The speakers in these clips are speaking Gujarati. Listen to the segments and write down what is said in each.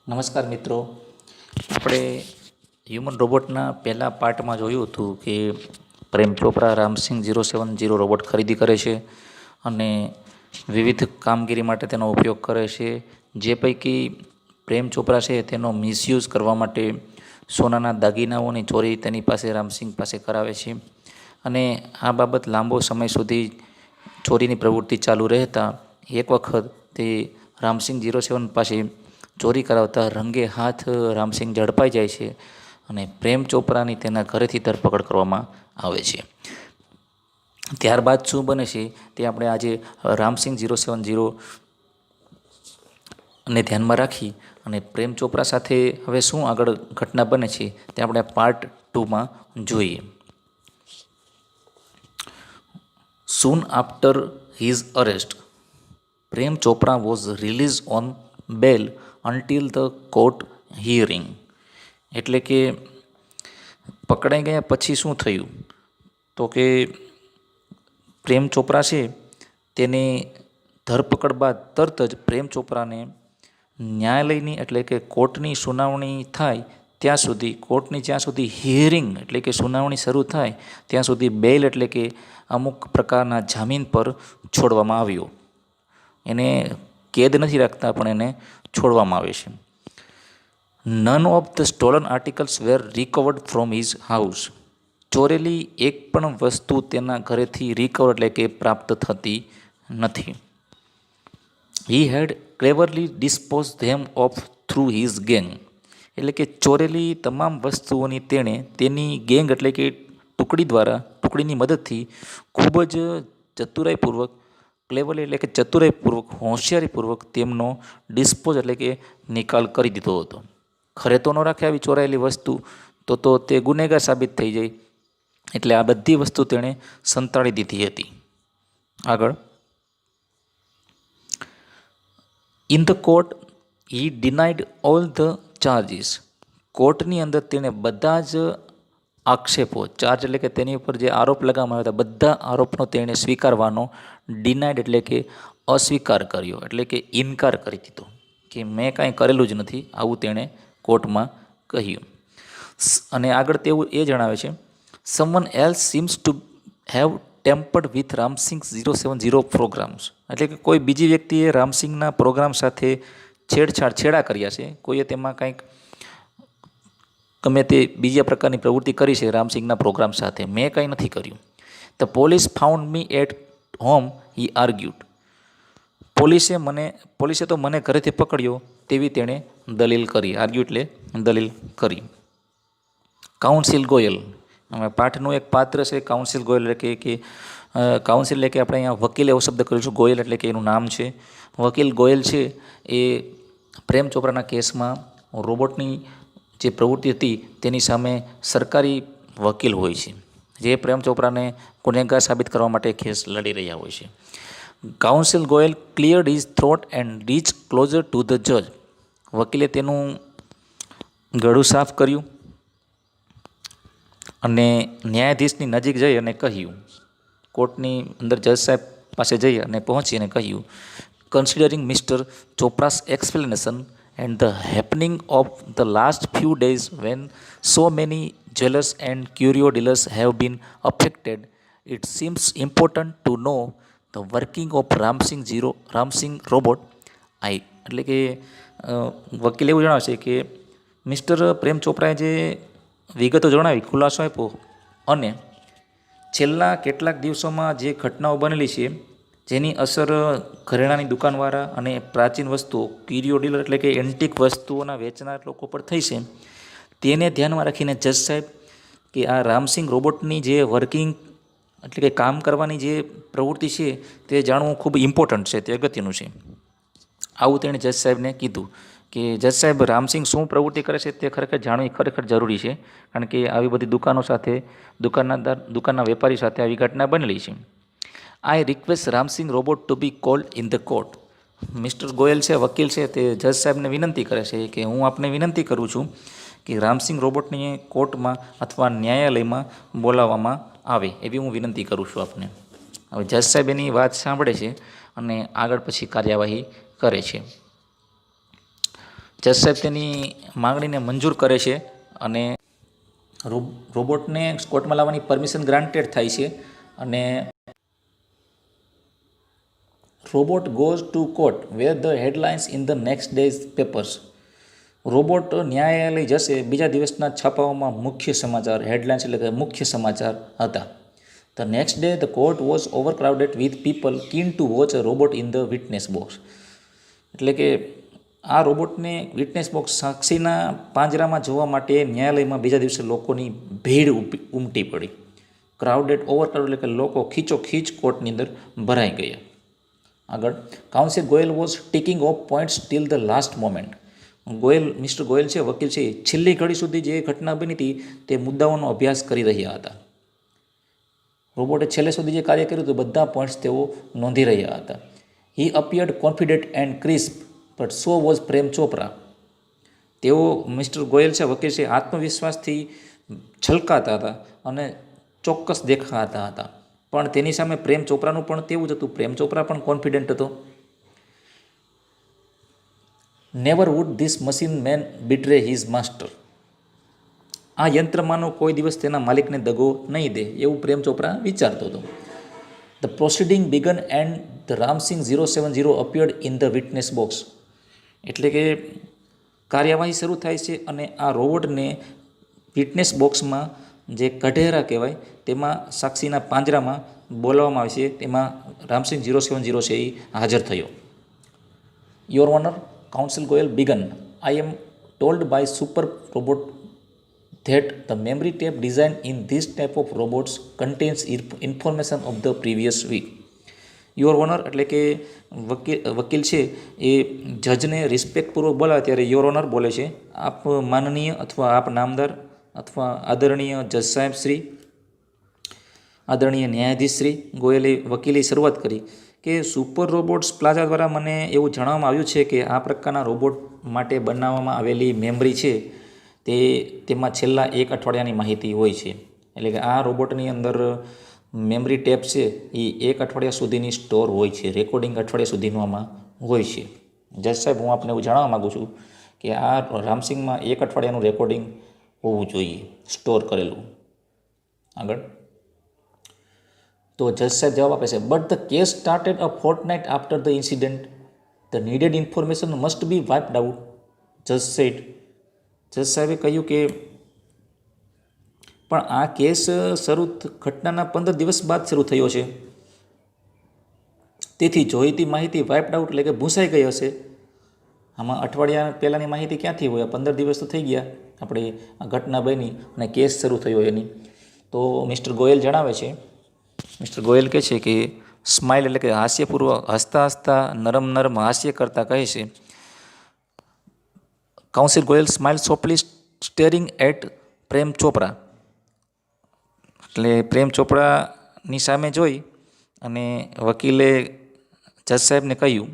નમસ્કાર મિત્રો, આપણે હ્યુમન રોબોટના પહેલા પાર્ટમાં જોયું હતું કે પ્રેમ ચોપરા રામસિંગ 070 રોબોટ ખરીદી કરે છે અને વિવિધ કામગીરી માટે તેનો ઉપયોગ કરે છે. જે પૈકી પ્રેમ ચોપરા છે તેનો મિસયુઝ કરવા માટે સોનાના દાગીનાઓની ચોરી તેની પાસે રામસિંગ પાસે કરાવે છે અને આ બાબત લાંબો સમય સુધી ચોરીની પ્રવૃત્તિ ચાલુ રહેતા એક વખત તે રામસિંગ 07 પાસે ચોરી કરાવતા રંગે હાથ રામસિંગ ઝડપાઈ જાય છે અને પ્રેમ ચોપરાની તેના ઘરેથી ધરપકડ કરવામાં આવે છે. ત્યારબાદ શું બને છે તે આપણે આજે રામસિંગ 070 ને ધ્યાનમાં રાખી અને પ્રેમ ચોપરા સાથે હવે શું આગળ ઘટના બને છે તે આપણે પાર્ટ 2માં જોઈએ. Soon after his arrest, Prem Chopra was released on bail until the court hearing. એટલે કે પકડાઈ ગયા પછી શું થયું તો કે પ્રેમ ચોપરા છે તેને ધરપકડ બાદ તરત જ પ્રેમ ચોપરાને ન્યાયાલયની એટલે કે કોર્ટની સુનાવણી થાય ત્યાં સુધી, કોર્ટની જ્યાં સુધી હિયરિંગ એટલે કે સુનાવણી શરૂ થાય ત્યાં સુધી બેલ એટલે કે અમુક પ્રકારના જામીન પર છોડવામાં આવ્યો. એને કેદ નથી રાખતા પણ એને છોડવામાં આવે છે. None of the stolen articles were recovered from his house. ચોરેલી એક પણ વસ્તુ તેના ઘરેથી રિકવર એટલે કે પ્રાપ્ત થતી નથી. He had cleverly dispose them of through his gang. એટલે કે ચોરેલી તમામ વસ્તુઓની તેણે તેની ગેંગ એટલે કે ટુકડીની મદદથી ખૂબ જ ચતુરાઈપૂર્વક, ક્લેવરલી એટલે કે ચતુરાઈપૂર્વક, હોશિયારીપૂર્વક તેમનો ડિસ્પોઝ એટલે કે નિકાલ કરી દીધો હતો. ખરે તો ન રાખે આવી ચોરાયેલી વસ્તુ તો તે ગુનેગાર સાબિત થઈ જાય, એટલે આ બધી વસ્તુ તેણે સંતાડી દીધી હતી. આગળ, in the court he denied all the charges. કોર્ટની અંદર તેણે બધા જ આક્ષેપો, ચાર્જ એટલે કે તેની ઉપર જે આરોપ લગાવવામાં આવ્યા હતા બધા આરોપનો તેણે સ્વીકારવાનો, ડિનાઇડ એટલે કે અસ્વીકાર કર્યો, એટલે કે ઇનકાર કરી દીધો કે મેં કાંઈ કરેલું જ નથી, આવું તેણે કોર્ટમાં કહ્યું. અને આગળ તેવું એ જણાવે છે, someone else seems to have tampered with Ramsingh 070 programs. એટલે કે કોઈ બીજી વ્યક્તિએ રામસિંગના પ્રોગ્રામ સાથે છેડા કર્યા છે, કોઈએ તેમાં કંઈક ગમે તે બીજા પ્રકારની પ્રવૃત્તિ કરી છે રામસિંગના પ્રોગ્રામ સાથે, મેં કંઈ નથી કર્યું. The police found me at home, he argued. પોલીસે તો મને ઘરેથી પકડ્યો તેવી તેણે દલીલ કરી. આર્ગ્યુ એટલે દલીલ કરી. કાઉન્સિલ ગોયલ. પાઠનું એક પાત્ર છે કાઉન્સિલ ગોયલ, એટલે કે કાઉન્સિલ એટલે કે આપણે અહીંયા વકીલ એવો શબ્દ કરીશું, ગોયલ એટલે કે એનું નામ છે. વકીલ ગોયલ છે એ પ્રેમ ચોપરાના કેસમાં રોબોટની જે પ્રવૃત્તિ હતી તેની સામે સરકારી વકીલ હોય છે, જે પ્રેમ ચોપરાને ગુનેગાર સાબિત કરવા માટે કેસ લડી રહ્યા હોય છે. Counsel Goyal cleared his throat and reach closer to the જજ. વકીલે તેનું ગળું સાફ કર્યું અને ન્યાયાધીશની નજીક જઈ અને કહ્યું, કોર્ટની અંદર જજ સાહેબ પાસે જઈ અને પહોંચી અને કહ્યું, considering mister Chopra's explanation and the happening of the last few days when so many jewelers and curio dealers have been affected, it seems important to know the working of Ramsing robot. એટલે કે વકીલ એવું જણાવે છે કે મિસ્ટર પ્રેમ ચોપરાએ જે વિગતો જણાવી, ખુલાસો આપ્યો અને છેલ્લા કેટલાક દિવસોમાં જે ઘટનાઓ બનેલી છે જેની અસર ઘરેણાની દુકાનવાળા અને પ્રાચીન વસ્તુઓ, ક્યુરિયો ડીલર એટલે કે એન્ટિક વસ્તુઓના વેચનાર લોકો પર થઈ છે, તેને ધ્યાનમાં રાખીને જજ સાહેબ કે આ રામસિંગ રોબોટની જે વર્કિંગ એટલે કે કામ કરવાની જે પ્રવૃત્તિ છે તે જાણવું ખૂબ ઇમ્પોર્ટન્ટ છે, તે અગત્યનું છે. આવું તેણે જજ સાહેબને કીધું કે જજ સાહેબ રામસિંગ શું પ્રવૃત્તિ કરે છે તે જાણવી ખરેખર જરૂરી છે, કારણ કે આવી બધી દુકાનો સાથે, દુકાનના વેપારી સાથે આવી ઘટના બનેલી છે. I request Ramsingh robot to be called in the court. Mister Goyal છે, વકીલ છે, તે જજ સાહેબને વિનંતી કરે છે કે હું આપને વિનંતી કરું છું કે રામસિંગ રોબોટને કોર્ટમાં અથવા ન્યાયાલયમાં બોલાવવામાં આવે, એવી હું વિનંતી કરું છું આપને. હવે જજ સાહેબ એની વાત સાંભળે છે અને આગળ પછી કાર્યવાહી કરે છે. જજ સાહેબ તેની માંગણીને મંજૂર કરે છે અને રોબોટને કોર્ટમાં લાવવાની પરમિશન ગ્રાન્ટેડ થાય છે અને robot goes to court where the headlines in the next day's papers. Robot ન્યાયાલય જશે, બીજા દિવસના છાપાઓમાં મુખ્ય સમાચાર, હેડલાઇન્સ એટલે કે મુખ્ય સમાચાર હતા. The next day the court was overcrowded with people keen to watch a robot in the witness box. એટલે કે આ રોબોટને વિટનેસ બોક્સ સાક્ષીના પાંજરામાં જોવા માટે ન્યાયાલયમાં બીજા દિવસે લોકોની ભીડ ઉમટી પડી. ક્રાઉડેડ ઓવરક્રાઉડ એટલે કે લોકો ખીચોખીચ કોર્ટની અંદર ભરાઈ ગયા. આગળ, counsel Goyal was ticking off points till the last moment. Mister Goyal છે, વકીલ છે, છેલ્લી ઘડી સુધી જે ઘટના બની હતી તે મુદ્દાઓનો અભ્યાસ કરી રહ્યા હતા. રોબોટે છેલ્લે સુધી જે કાર્ય કર્યું હતું બધા પોઈન્ટ્સ તેઓ નોંધી રહ્યા હતા. He appeared confident and crisp but so was Prem Chopra. તેઓ મિસ્ટર ગોયલ છે, વકીલ છે, આત્મવિશ્વાસથી છલકાતા હતા અને ચોક્કસ દેખાતા હતા. પણ તેની સામે પ્રેમ ચોપરાનું પણ તેવું જ હતું. પ્રેમ ચોપરા પણ કોન્ફિડન્ટ હતો. Never would this machine man betray his master. આ યંત્રમાંનો કોઈ દિવસ તેના માલિકને દગો નહીં દે એવું પ્રેમ ચોપરા વિચારતો હતો. The proceeding began and the Ram Singh 070 appeared in the witness box. એટલે કે કાર્યવાહી શરૂ થાય છે અને આ રોબોટને વિટનેસ બોક્સમાં જે કઢેરા કહેવાય તેમાં સાક્ષીના પાંજરામાં બોલાવવામાં આવે છે. તેમાં રામસિંગ 070 છે એ હાજર થયો. Your honour, counsel Goyal began, I am told by super robot that the memory tape designed in this type of robots contains information of the previous week. Your honour એટલે કે વકીલ છે એ જજને રિસ્પેક્ટપૂર્વક બોલાવે ત્યારે યોર ઓનર બોલે છે. આપ માનનીય અથવા આપ નામદાર અથવા આદરણીય જજ સાહેબ શ્રી, આદરણીય ન્યાયાધીશ શ્રી. ગોયલે વકીલે શરૂઆત કરી કે સુપર રોબોટ્સ પ્લાઝા દ્વારા મને એવું જણાવવામાં આવ્યું છે કે આ પ્રકારના રોબોટ માટે બનાવવામાં આવેલી મેમરી છે તેમાં છેલ્લા એક અઠવાડિયાની માહિતી હોય છે. એટલે કે આ રોબોટની અંદર મેમરી ટેપ છે એ એક અઠવાડિયા સુધીની સ્ટોર હોય છે, રેકોર્ડિંગ અઠવાડિયા સુધીનું આમાં હોય છે. જજ સાહેબ, હું આપને એવું જણાવવા માગું છું કે આ રામસિંગમાં એક અઠવાડિયાનું રેકોર્ડિંગ હોવું જોઈએ સ્ટોર કરેલું. આગળ તો જજ સાહેબ જવાબ આપે છે, but the case started a Fortnite after the incident, the needed information must be વાઇપ્ડ out. જજ સેડ, જજ સાહેબે કહ્યું કે પણ આ કેસ ઘટનાના 15 દિવસ બાદ શરૂ થયો છે, તેથી જોઈતી માહિતી વાઇપ્ડ આઉટ એટલે કે ભૂંસાઈ ગઈ હશે. આમાં અઠવાડિયા પહેલાંની માહિતી ક્યાંથી હોય? 15 દિવસ તો થઈ ગયા આપણે આ ઘટના બની અને કેસ શરૂ થયો એની. તો મિસ્ટર ગોયલ જણાવે છે, મિસ્ટર ગોયલ કહે છે કે સ્માઇલ એટલે કે હાસ્યપૂર્વક હસતા હસતા નરમ નરમ હાસ્ય કરતાં કહે છે. Counsel Goyal smile softly staring at Prem Chopra. એટલે પ્રેમ ચોપરાની સામે જોઈ અને વકીલે જજ સાહેબને કહ્યું,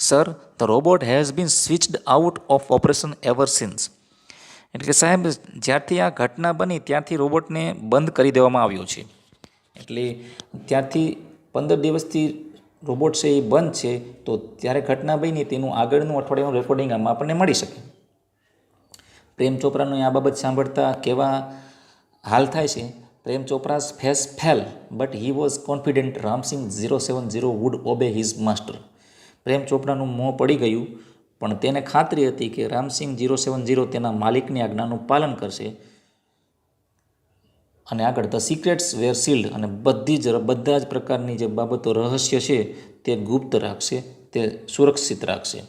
sir, the robot has been switched out of operation ever since. એટલે કે સાહેબ, જ્યારથી આ ઘટના બની ત્યારથી રોબોટને બંધ કરી દેવામાં આવ્યો છે. એટલે ત્યારથી 15 દિવસથી રોબોટ છે એ બંધ છે. તો ત્યારે ઘટના બની તેનું આગળનું અઠવાડિયાનું રેકોર્ડિંગ આમાં આપણને મળી શકે. પ્રેમ ચોપરાનો આ બાબત સાંભળતા કેવા હાલ થાય છે? Prem Chopra's face fell but he was confident Ramsingh 070 would obey his master. Prem ચોપરાનું મોં પડી ગયું પણ તેને ખાતરી હતી કે રામસિંગ 070 તેના માલિકની આજ્ઞાનું પાલન કરશે. અને આગળ ધ સિક્રેટ્સ વેર સીલ્ડ, અને બધા જ પ્રકારની જે બાબતો રહસ્ય છે તે ગુપ્ત રાખશે, તે સુરક્ષિત રાખશે.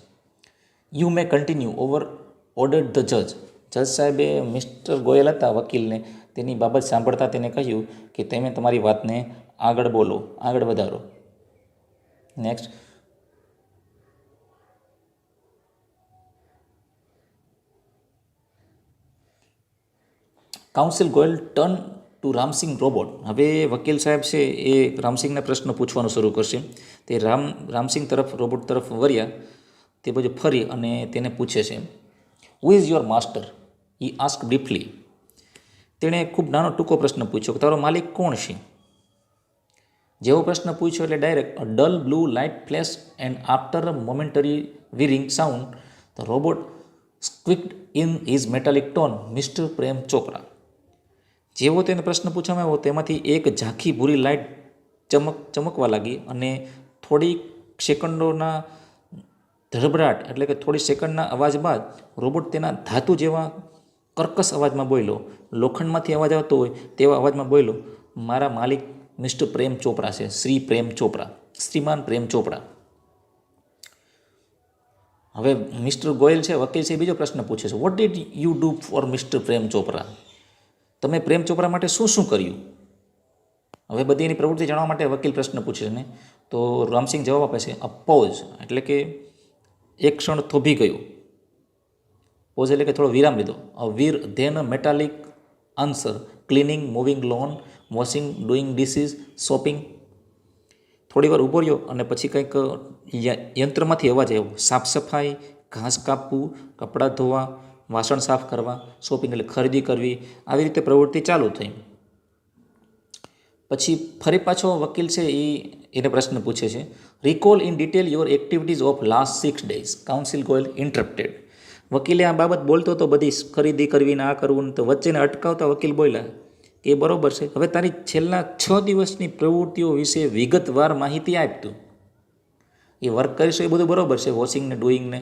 You may continue over ordered the જજ. જજ સાહેબે મિસ્ટર ગોયલ હતા વકીલને તેની બાબત સાંભળતા તેને કહ્યું કે તમે તમારી વાતને આગળ બોલો, આગળ વધારો. Next, counsel Goyal turn to Ramsingh robot. હવે વકીલ સાહેબ છે એ રામસિંગને પ્રશ્ન પૂછવાનું શરૂ કરશે. તે રામસિંગ તરફ, રોબોટ તરફ વર્યા. તે બાજુ ફરી અને તેને પૂછે છે, who is your master? He ask briefly. તેણે ખૂબ નાનો ટૂંકો પ્રશ્ન પૂછ્યો કે તારો માલિક કોણ છે? જેવો પ્રશ્ન પૂછ્યો એટલે direct a dull blue light flash and after a momentary whirring sound the robot squeaked in his metallic tone mister Prem Chopra. જેવો તેને પ્રશ્ન પૂછવામાં આવ્યો તેમાંથી એક ઝાંખી ભૂરી લાઇટ ચમકવા લાગી અને થોડી સેકન્ડોના ધડબડાટ એટલે કે થોડી સેકન્ડના અવાજ બાદ રોબોટ તેના ધાતુ જેવા કર્કશ અવાજમાં બોલ્યો, લોખંડમાંથી અવાજ આવતો હોય તેવા અવાજમાં બોલ્યો, મારા માલિક મિસ્ટર પ્રેમ ચોપરા છે, શ્રી પ્રેમ ચોપરા, શ્રીમાન પ્રેમ ચોપરા. હવે મિસ્ટર ગોયલ છે, વકીલ છે, બીજો પ્રશ્ન પૂછે છે, what did you do for mister Prem Chopra? તમે પ્રેમ ચોપરા માટે શું શું કર્યું? હવે બધી એની પ્રવૃત્તિ જાણવા માટે વકીલ પ્રશ્ન પૂછે છે ને, તો રામસિંહ જવાબ આપે છે, અ પોઝ એટલે કે એક ક્ષણ થોભી ગયું, પોઝ એટલે કે થોડો વિરામ લીધો, a whir then metallic answer, cleaning, moving lawn, washing, doing dishes, shopping. થોડી વાર ઊભો રહ્યો અને પછી કંઈક યંત્રમાંથી અવાજ આવ્યો, સાફ સફાઈ, ઘાસ કાપવું, કપડાં ધોવા, વાસણ સાફ કરવા, શોપિંગ એટલે ખરીદી કરવી, આવી રીતે પ્રવૃત્તિ ચાલુ થઈ. પછી ફરી પાછો વકીલ છે એને પ્રશ્ન પૂછે છે, recall in detail your activities of last 6 days. Council Goyal interrupted. વકીલે આ બાબત બોલતો તો બધી ખરીદી કરવી ને આ કરવું, તો વચ્ચેને અટકાવતા વકીલ બોલ્યા કે એ બરોબર છે, હવે તારી છેલ્લા 6 દિવસની પ્રવૃત્તિઓ વિશે વિગતવાર માહિતી આપતું. એ વર્ક કરીશું એ બધું બરોબર છે, વોશિંગ ને ડુઈંગ ને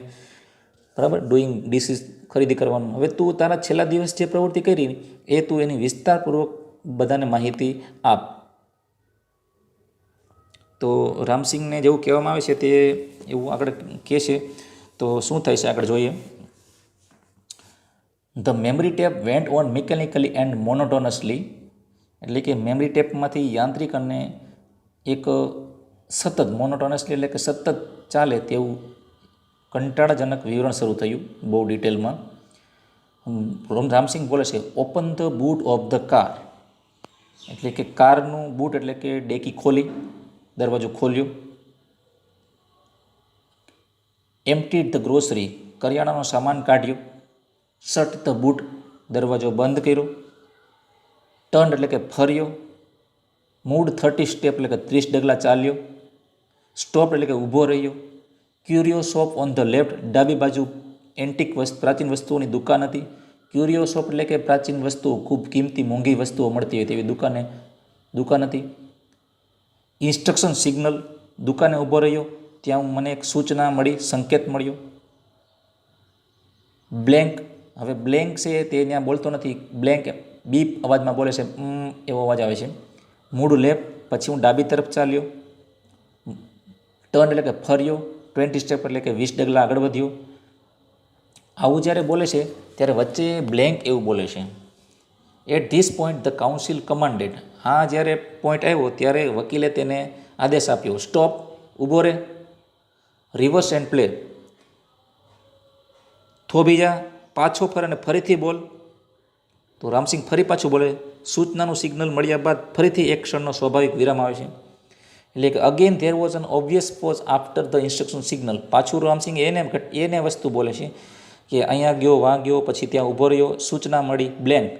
બરાબર, ડુઈંગ ડિસીઝ ખરીદી કરવાનું. હવે તું તારા છેલ્લા દિવસ જે પ્રવૃત્તિ કરી એ તું એની વિસ્તારપૂર્વક બધાને માહિતી આપ. તો રામસિંહને જેવું કહેવામાં આવે છે તે એવું આગળ કહે છે. તો શું થાય છે આગળ જોઈએ. The memory tape went on mechanically and monotonously, એટલે કે મેમરી ટેપમાંથી યાંત્રિક અને એક સતત, મોનોટોનસલી એટલે કે સતત ચાલે તેવું કંટાળાજનક વિવરણ શરૂ થયું બહુ ડિટેલમાં. રામસિંહ બોલે છે, open the boot of the car, એટલે કે કારનું બૂટ એટલે કે ડેકી ખોલી, દરવાજો ખોલ્યો. એમ્પ્ટીડ ધ ગ્રોસરી, કરિયાણાનો સામાન કાઢ્યો. શટ ધ બૂટ, દરવાજો બંધ કર્યો. ટર્ન એટલે કે ફર્યો. મૂડ 30 સ્ટેપ એટલે કે 30 ડગલા ચાલ્યો. સ્ટોપ એટલે કે ઊભો રહ્યો. ક્યુરિયો શોપ ઓન ધ લેફ્ટ, ડાબી બાજુ એન્ટિક પ્રાચીન વસ્તુઓની દુકાન હતી. ક્યુરિયો શોપ એટલે કે પ્રાચીન વસ્તુઓ, ખૂબ કિંમતી મોંઘી વસ્તુઓ મળતી હોય તેવી દુકાન હતી. ઇન્સ્ટ્રક્શન સિગ્નલ, દુકાને ઊભો રહ્યો, ત્યાં મને એક સૂચના મળી, સંકેત મળ્યો. બ્લેન્ક, હવે બ્લેન્ક છે તે ત્યાં બોલતો નથી, બ્લેન્ક બીપ અવાજમાં બોલે છે, એવો અવાજ આવે છે. મૂળ લેફ્ટ, પછી હું ડાબી તરફ ચાલ્યો. ટર્ન એટલે કે ફર્યો. 20 સ્ટેપ એટલે કે 20 ડગલા આગળ વધ્યો. આવું જ્યારે બોલે છે ત્યારે વચ્ચે બ્લેન્ક એવું બોલે છે. At this point the counsel commanded, આ જ્યારે પોઈન્ટ આવ્યો ત્યારે વકીલે તેને આદેશ આપ્યો, સ્ટોપ, ઊભો રહે. રિવર્સ એન્ડ પ્લે, થોભી જા, પાછો ફર અને ફરીથી બોલ. તો રામસિંહ ફરી પાછું બોલે. સૂચનાનું સિગ્નલ મળ્યા બાદ ફરીથી એક ક્ષણનો સ્વાભાવિક વિરામ આવે છે. એટલે કે again there was an obvious pause after the instruction signal. પાછું રામસિંહ એને વસ્તુ બોલે છે કે અહીંયા ગયો, વાં ગયો, પછી ત્યાં ઊભો રહ્યો, સૂચના મળી, બ્લેન્ક.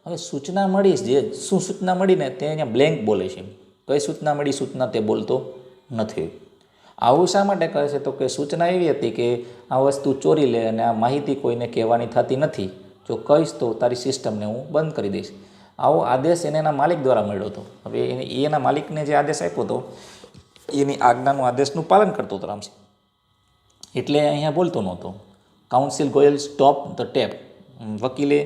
હવે સૂચના મળી, જે શું સૂચના મળીને તે અહીંયા બ્લેન્ક બોલે છે. કઈ સૂચના મળી, સૂચના તે બોલતો નથી. આવું શા માટે કહે છે? તો કે સૂચના એવી હતી કે આ વસ્તુ ચોરી લે અને આ માહિતી કોઈને કહેવાની થતી નથી, જો કહીશ તો તારી સિસ્ટમને હું બંધ કરી દઈશ. આવો આદેશ એને એના માલિક દ્વારા મળ્યો હતો. હવે એના માલિકને જે આદેશ આપ્યો હતો એની આજ્ઞાનું આદેશનું પાલન કરતો હતો રામસિંહ, એટલે અહીંયા બોલતો નહોતો. Counsel Goyal stop the tape, વકીલે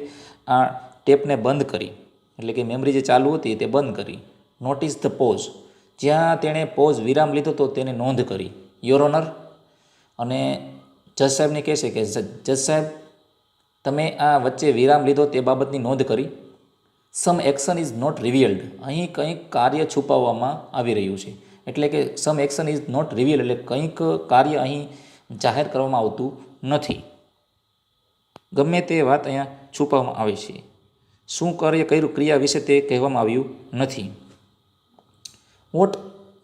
આ ટેપને બંધ કરી, એટલે કે મેમરી જે ચાલુ હતી તે બંધ કરી. નોટિસ ધ પોઝ, જ્યાં તેણે પોઝ વિરામ લીધો હતો તેને નોંધ કરી. યોર ઓનર, અને જજ સાહેબને કહે છે કે જજ સાહેબ તમે આ વચ્ચે વિરામ લીધો તે બાબતની નોંધ કરી. સમ એક્શન ઇઝ નોટ રિવીલ્ડ, અહીં કંઈક કાર્ય છુપાવવામાં આવી રહ્યું છે. એટલે કે સમ એક્શન ઇઝ નોટ રિવીલ્ડ એટલે કંઈક કાર્ય અહીં જાહેર કરવામાં આવતું નથી. ગમે તે વાત અહીંયા છુપાવવામાં આવે છે. શું કાર્ય કર્યું, ક્રિયા વિશે તે કહેવામાં આવ્યું નથી. What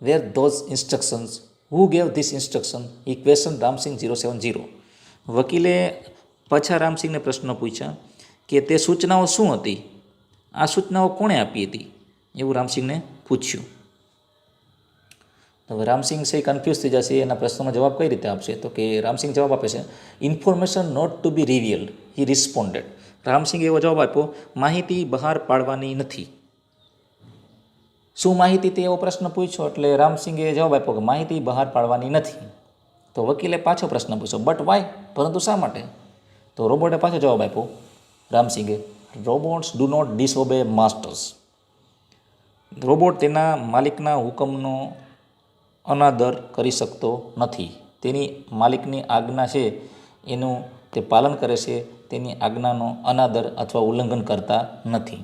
were those instructions, who gave this instruction, a question Ramsingh 070. વકીલે પાછા રામસિંહને પ્રશ્ન પૂછ્યા કે તે સૂચનાઓ શું હતી, આ સૂચનાઓ કોણે આપી હતી, એવું રામસિંહને પૂછ્યું. તો હવે રામસિંગ છે કન્ફ્યુઝ થઈ જશે, એના પ્રશ્નનો જવાબ કઈ રીતે આપશે? તો કે રામસિંગ જવાબ આપે છે, information not to be revealed he responded. રામસિંગે એવો જવાબ આપ્યો, માહિતી બહાર પાડવાની નથી. શું માહિતી તે એવો પ્રશ્ન પૂછ્યો એટલે રામસિંગે જવાબ આપ્યો કે માહિતી બહાર પાડવાની નથી. તો વકીલે પાછો પ્રશ્ન પૂછ્યો, બટ વાય, પરંતુ શા માટે? તો રોબોટે પાછો જવાબ આપ્યો રામસિંગે, robots do not disobey masters. Robot તેના માલિકના હુકમનો અનાદર કરી શકતો નથી. તેની માલિકની આજ્ઞા છે એનું તે પાલન કરે છે, તેની આજ્ઞાનો અનાદર અથવા ઉલ્લંઘન કરતા નથી.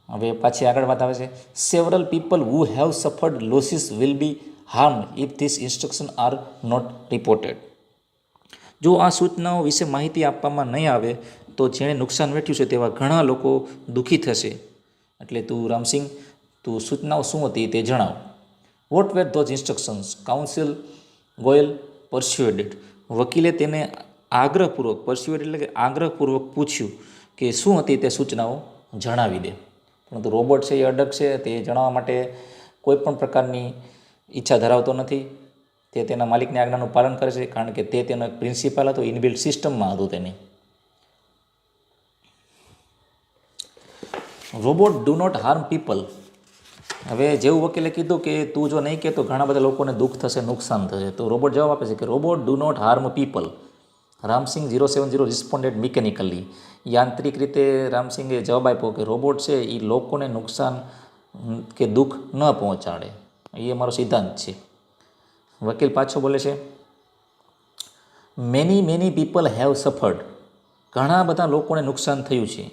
હવે પાછી આગળ વાત આવે છે, several people who have suffered losses will be harmed if this instruction are not reported. જો આ સૂચનાઓ વિશે માહિતી આપવામાં નહીં આવે તો જેણે નુકસાન વેઠ્યું છે તેવા ઘણા લોકો દુઃખી થશે. એટલે તું રામસિંગ, તું સૂચનાઓ શું હતી તે જણાવ. What were those instructions? Counsel Goyal persuaded. વકીલે તેને આગ્રહપૂર્વક, પરસ્યુએડ એટલે કે આગ્રહપૂર્વક પૂછ્યું કે શું હતી તે સૂચનાઓ જણાવી દે. પરંતુ રોબોટ છે એ અડગ છે, તે જણાવવા માટે કોઈ પણ પ્રકારની ઈચ્છા ધરાવતો નથી. તે તેના માલિકની આજ્ઞાનું પાલન કરે છે, કારણ કે તે તેનો એક પ્રિન્સિપાલ હતો, ઇનબિલ્ટ સિસ્ટમમાં હતું તેની. Robot do not harm people. હવે જેવું વકીલે કીધું કે તું જો નહીં કહે તો ઘણા બધા લોકોને દુઃખ થશે, નુકસાન થશે, તો રોબોટ જવાબ આપે છે કે robot do not harm people. Ramsingh 070 responded mechanically. યાંત્રિક રીતે રામસિંગે જવાબ આપ્યો કે રોબોટ છે એ લોકોને નુકસાન કે દુઃખ ન પહોંચાડે, એ અમારો સિદ્ધાંત છે. વકીલ પાછો બોલે છે, મેની પીપલ હેવ સફર્ડ. ઘણા બધા લોકોને નુકસાન થયું છે.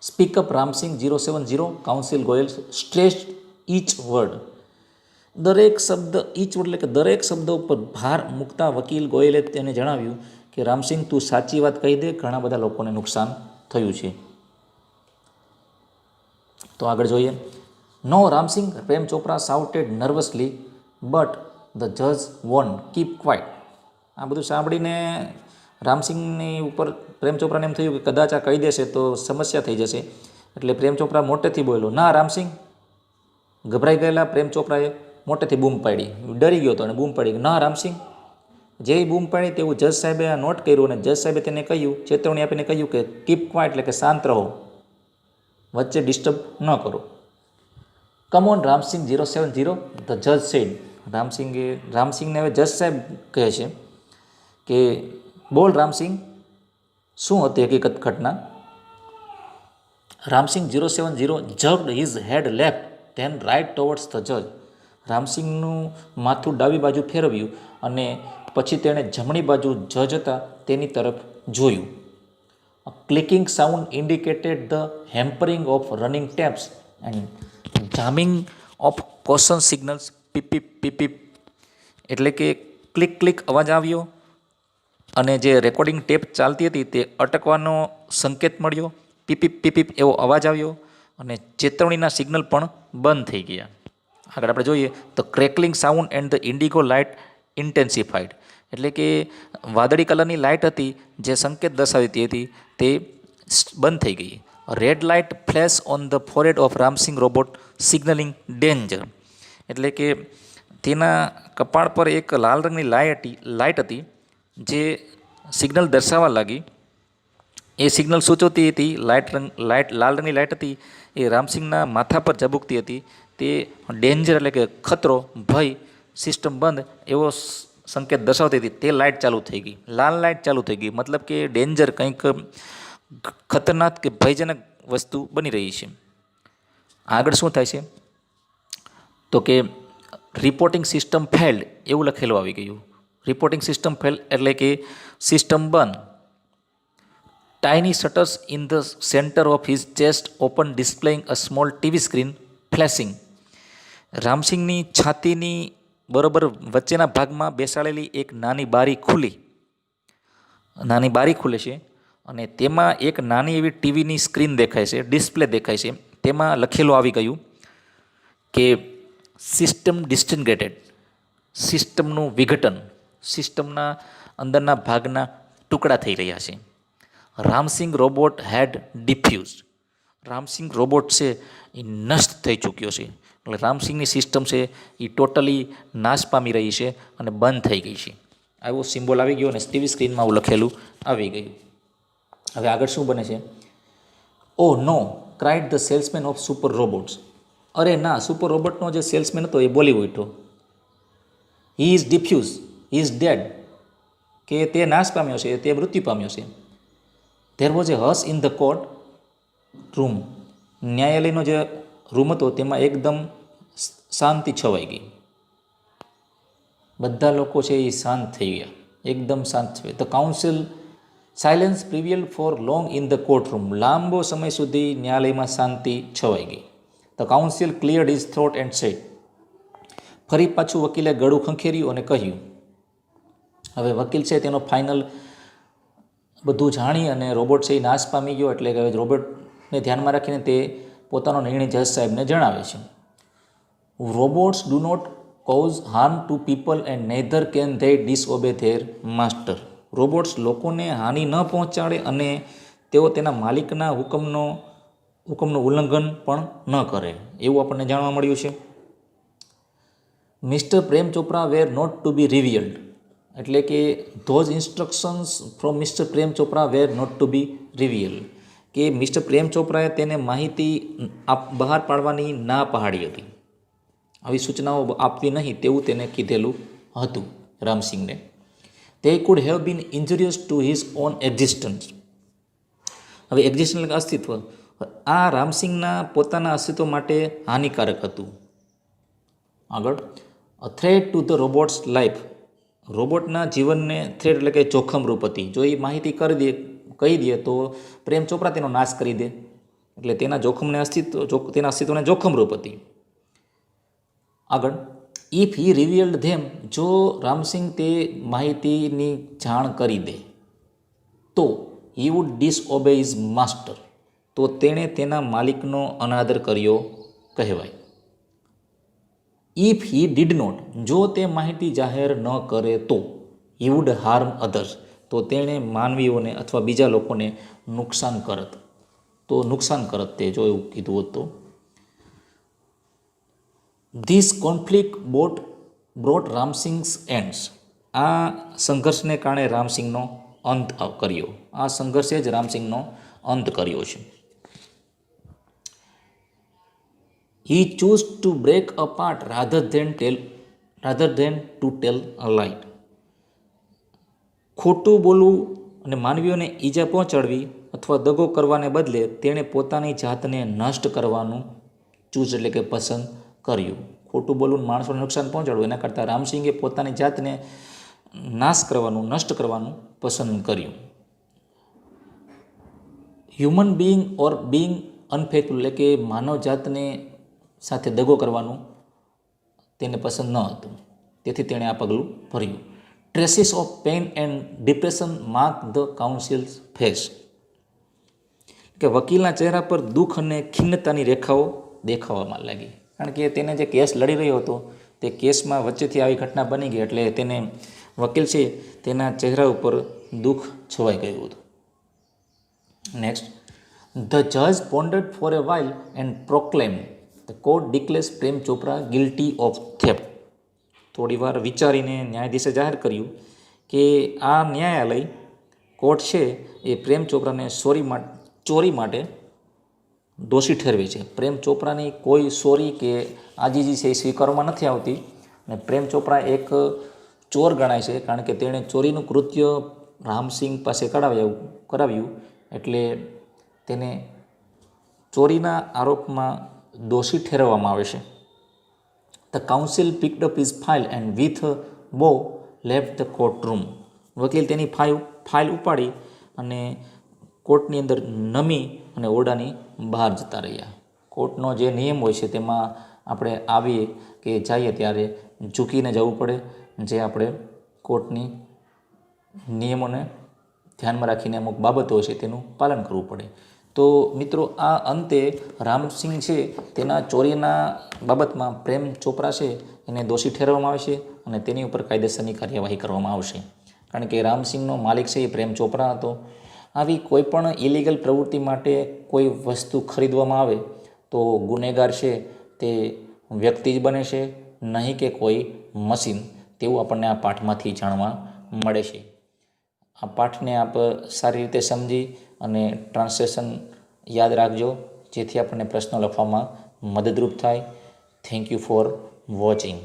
Speak up Ramsingh 070, counsel Goyal stress each word. દરેક શબ્દ, ઈચ વર્ડ એટલે કે દરેક શબ્દ ઉપર ભાર મૂકતા વકીલ ગોયલે તેને જણાવ્યું કે રામસિંગ તું સાચી વાત કહી દે, ઘણા બધા લોકોને નુકસાન થયું છે. તો આગળ જોઈએ. નો Ram Singh, Prem Chopra shouted નર્વસલી, but the જજ વોન કીપ ક્વાઇટ. આ બધું સાંભળીને રામસિંગની ઉપર પ્રેમ ચોપરાને એમ થયું કે કદાચ આ કહી દેશે તો સમસ્યા થઈ જશે. એટલે પ્રેમ ચોપરા મોટેથી બોલ્યો, ના રામસિંગ. ગભરાઈ ગયેલા પ્રેમ ચોપરાએ મોટેથી બૂમ પાડી, ડરી ગયો હતો અને બૂમ પાડી, ના રામસિંગ. જે બૂમ પાડી તેવું જજ સાહેબે આ નોટ કર્યું અને જજ સાહેબે તેને કહ્યું, ચેતવણી આપીને કહ્યું કે કીપ ક્વાઇટ એટલે કે શાંત રહો, વચ્ચે ડિસ્ટર્બ ન કરો. કમ ઓન રામસિંગ 070, ધ જજ સેડ. રામસિંગને હવે જજ સાહેબ કહે છે કે બોલ રામસિંગ, શું હતી હકીકત ઘટના? Ram Singh 070 jerked his head left then right towards the judge. રામસિંગનું માથું ડાબી બાજુ ફેરવ્યું અને પછી તેણે જમણી બાજુ જજ હતા તેની તરફ જોયું. Clicking sound indicated the hampering of running tapes and jamming of caution signals. પીપીપ પીપીપ એટલે કે ક્લિક ક્લિક અવાજ આવ્યો અને જે રેકોર્ડિંગ ટેપ ચાલતી હતી તે અટકવાનો સંકેત મળ્યો. પીપીપ પીપીપ એવો અવાજ આવ્યો અને ચેતવણીના સિગ્નલ પણ બંધ થઈ ગયા. આગળ આપણે જોઈએ તો crackling sound and the indigo light intensified. એટલે કે વાદળી કલરની લાઇટ હતી જે સંકેત દર્શાવતી હતી તે બંધ થઈ ગઈ. Red light flash on the forehead of Ram Singh robot signalling danger. એટલે કે તેના કપાળ પર એક લાલ રંગની લાઇટ હતી જે સિગ્નલ દર્શાવવા લાગી. એ સિગ્નલ સૂચવતી હતી, લાલ રંગની લાઇટ હતી એ રામસિંગના માથા પર ઝબૂકતી હતી. તે ડેન્જર એટલે કે ખતરો, ભય, સિસ્ટમ બંધ એવો સંકેત દર્શાવતી હતી. તે લાઇટ ચાલુ થઈ ગઈ, લાલ લાઇટ ચાલુ થઈ ગઈ, મતલબ કે ડેન્જર, કંઈક ખતરનાક કે ભયજનક વસ્તુ બની રહી છે. આગળ શું થાય છે તો કે રિપોર્ટિંગ સિસ્ટમ ફેલ્ડ એવું લખેલું આવી ગયું. રિપોર્ટિંગ સિસ્ટમ ફેલ્ડ એટલે કે સિસ્ટમ બંધ. Tiny shutters in the centre of his chest open displaying a small TV screen flashing. રામસિંગની છાતીની બરોબર વચ્ચેના ભાગમાં બેસાડેલી એક નાની બારી ખુલે છે અને તેમાં એક નાની એવી ટીવીની સ્ક્રીન દેખાય છે, ડિસ્પ્લે દેખાય છે. તેમાં લખેલું આવી ગયું કે સિસ્ટમ ડિસઇન્ટિગ્રેટેડ, સિસ્ટમનું વિઘટન, સિસ્ટમના અંદરના ભાગના ટુકડા થઈ રહ્યા છે. રામસિંગ રોબોટ હેડ ડિફ્યુઝ. રામસિંગ રોબોટ છે એ નષ્ટ થઈ ચૂક્યો છે. એટલે રામસિંગની સિસ્ટમ છે એ ટોટલી નાશ પામી રહી છે અને બંધ થઈ ગઈ છે. આવો સિમ્બોલ આવી ગયો અને ટીવી સ્ક્રીનમાં આવું લખેલું આવી ગયું. હવે આગળ શું બને છે? Oh no cried the salesman of super robots. અરે ના, સુપર રોબોટનો જે સેલ્સમેન હતો એ બોલી ઉઠ્યો. He is defuse, he is dead. કે તે નાશ પામ્યો છે, તે મૃત્યુ પામ્યો છે. ધેર વોઝ એ હસ ઇન ધ કોર્ટ રૂમ. ન્યાયાલયનો જે રૂમ હતો તેમાં એકદમ શાંતિ છવાઈ ગઈ. બધા લોકો છે એ શાંત થઈ ગયા, એકદમ શાંત છે. The counsel silence prevailed for long in the court room. લાંબો સમય સુધી ન્યાયાલયમાં શાંતિ છવાઈ ગઈ. The counsel cleared his throat and said. ફરી પાછું વકીલે ગળું ખંખેર્યું અને કહ્યું. હવે વકીલ છે તેનો ફાઇનલ બધું જાણી અને રોબોટ છે એ નાશ પામી ગયો, એટલે કે રોબોટને ધ્યાનમાં રાખીને તે પોતાનો નિર્ણય જજ સાહેબને જણાવે છે. Robots do not cause harm to people and neither can they disobey their master. Robots લોકોને હાનિ ન પહોંચાડે અને તેઓ તેના માલિકના હુકમનું ઉલ્લંઘન પણ ન કરે, એવું આપણને જાણવા મળ્યું છે. Mister Prem Chopra were not to be revealed. એટલે કે those instructions from mister Prem Chopra were not to be revealed. કે મિસ્ટર પ્રેમ ચોપરાએ તેને માહિતી બહાર પાડવાની ના પાડી હતી, આવી સૂચનાઓ આપવી નહીં તેવું તેને કીધેલું હતું રામસિંગને. they could have been injurious to his own existence. હવે એક્ઝિસ્ટન્સ એટલે અસ્તિત્વ, આ રામસિંગના પોતાના અસ્તિત્વ માટે હાનિકારક હતું. આગળ, a threat to the robot's life. રોબોટના જીવનને થ્રેટ એટલે કે જોખમરૂપ હતી. જો એ માહિતી કહી દે તો પ્રેમ ચોપરા તેનો નાશ કરી દે, એટલે તેના તેના અસ્તિત્વને જોખમરૂપ હતી. આગળ, ઇફ હી રિવીલ્ડ ધેમ. જો રામસિંગ તે માહિતીની જાણ કરી દે તો he would disobey his master. તો તેણે તેના માલિકનો અનાદર કર્યો કહેવાય. If he did not. જો તે માહિતી જાહેર ન કરે તો હી વુડ હાર્મ અધર્સ. તો તેણે માનવીઓને અથવા બીજા લોકોને નુકસાન કરત. તે જો એવું કીધું હોત તો. This conflict brought Ramsingh's ends. આ સંઘર્ષને કારણે રામસિંગનો અંત કર્યો. આ સંઘર્ષે જ રામસિંગનો અંત કર્યો છે. He choose to break apart rather than to tell a lie. ખોટું બોલવું અને માનવીઓને ઈજા પહોંચાડવી અથવા દગો કરવાને બદલે તેણે પોતાની જાતને નષ્ટ કરવાનું ચૂઝ એટલે કે પસંદ કર્યું. ખોટું બોલવું, માણસોને નુકસાન પહોંચાડવું, એના કરતાં રામસિંગે પોતાની જાતને નાશ કરવાનું, નષ્ટ કરવાનું પસંદ કર્યું. હ્યુમન બિંગ ઓર બિંગ અનફેથફુલ એટલે કે માનવ જાતને સાથે દગો કરવાનું તેને પસંદ ન હતું, તેથી તેણે આ પગલું ભર્યું. Traces of pain and depression mark the counsel's face. કે વકીલના ચહેરા પર દુઃખ અને ખિન્નતાની રેખાઓ દેખાવામાં લાગી, કારણ કે તેને જે કેસ લડી રહ્યો હતો તે કેસમાં વચ્ચેથી આવી ઘટના બની ગઈ, એટલે તેને વકીલ છે તેના ચહેરા ઉપર દુઃખ છવાઈ ગયું હતું. નેક્સ્ટ, ધ જજ pondered for a while and proclaim the court declares Prem Chopra guilty of theft. થોડી વાર વિચારીને ન્યાયાધીશે જાહેર કર્યું કે આ ન્યાયાલય કોર્ટ છે એ પ્રેમ ચોપરાને ચોરી માટે દોષી ઠેરવે છે. પ્રેમ ચોપરાની કોઈ સોરી કે આજીજી છે એ સ્વીકારવામાં નથી આવતી, અને પ્રેમ ચોપરા એક ચોર ગણાય છે, કારણ કે તેણે ચોરીનું કૃત્ય રામસિંગ પાસે કરાવ્યું, એટલે તેને ચોરીના આરોપમાં દોષી ઠેરવવામાં આવે છે. The council પિકડ up his file and with બો લેફ્ટ ધ કોર્ટ રૂમ. વકીલ તેની ફાઇલ ઉપાડી અને કોર્ટની અંદર નમી અને ઓરડાની બહાર જતા રહ્યા. કોર્ટનો જે નિયમ હોય છે તેમાં આપણે આવીએ કે જઈએ ત્યારે ઝૂકીને જવું પડે, જે આપણે કોર્ટની નિયમોને ધ્યાનમાં રાખીને અમુક બાબતો છે તેનું પાલન કરવું પડે. તો મિત્રો, આ અંતે રામસિંગ છે તેના ચોરીના બાબતમાં પ્રેમ ચોપરા છે એને દોષી ઠેરવવામાં આવશે અને તેની ઉપર કાયદેસરની કાર્યવાહી કરવામાં આવશે, કારણ કે રામસિંગનો માલિક છે એ પ્રેમ ચોપરા હતો. આવી કોઈ પણ ઇલીગલ પ્રવૃત્તિ માટે કોઈ વસ્તુ ખરીદવામાં આવે તો ગુનેગાર છે તે વ્યક્તિ જ બને છે, નહીં કે કોઈ મશીન, તેવું આપણને આ પાઠમાંથી જાણવા મળે છે. આ પાઠને આપ સારી રીતે સમજી અને ટ્રાન્સલેશન યાદ રાખજો, જેથી આપણને પ્રશ્નો લખવામાં મદદરૂપ થાય. Thank you for watching.